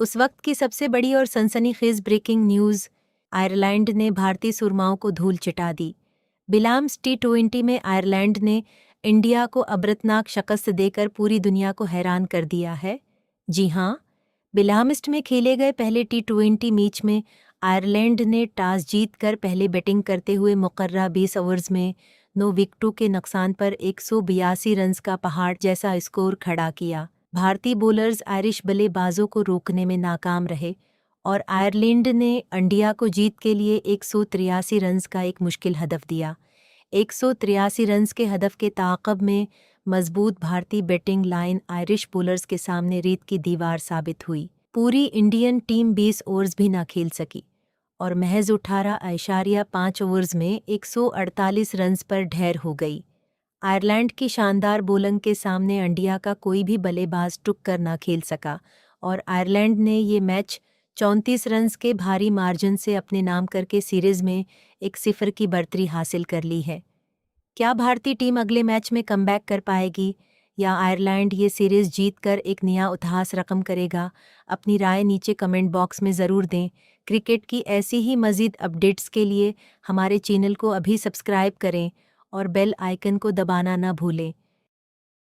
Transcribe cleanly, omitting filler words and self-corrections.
उस वक्त की सबसे बड़ी और सनसनीखेज ब्रेकिंग न्यूज़, आयरलैंड ने भारतीय सुरमाओं को धूल चिटा दी। बिलाम्स T20 में आयरलैंड ने इंडिया को अबरतनाक शिकस्त देकर पूरी दुनिया को हैरान कर दिया है। जी हाँ, बिलाम्स में खेले गए पहले T20 मैच में आयरलैंड ने टॉस जीतकर पहले बैटिंग करते हुए मुकर्रर 20 ओवर्स में 9 विकेटों के नुकसान पर 182 रन का पहाड़ जैसा स्कोर खड़ा किया। भारतीय बॉलर्स आयरिश बल्लेबाजों को रोकने में नाकाम रहे और आयरलैंड ने इंडिया को जीत के लिए 183 रन का एक मुश्किल हदफ दिया। 183 रन के हदफ के ताक़ब में मजबूत भारतीय बैटिंग लाइन आयरिश बॉलर्स के सामने रेत की दीवार साबित हुई। पूरी इंडियन टीम 20 ओवर्स भी ना खेल सकी और महज 18.5 ओवर्स में 148 रन पर ढेर हो गई। आयरलैंड की शानदार बॉलिंग के सामने इंडिया का कोई भी बल्लेबाज टुक कर ना खेल सका और आयरलैंड ने ये मैच 34 रन के भारी मार्जिन से अपने नाम करके सीरीज़ में 1-0 की बढ़तरी हासिल कर ली है। क्या भारतीय टीम अगले मैच में कमबैक कर पाएगी या आयरलैंड ये सीरीज़ जीतकर एक नया इतिहास रकम करेगा? अपनी राय नीचे कमेंट बॉक्स में ज़रूर दें। क्रिकेट की ऐसी ही मज़ीद अपडेट्स के लिए हमारे चैनल को अभी सब्सक्राइब करें और बेल आइकन को दबाना न भूलें।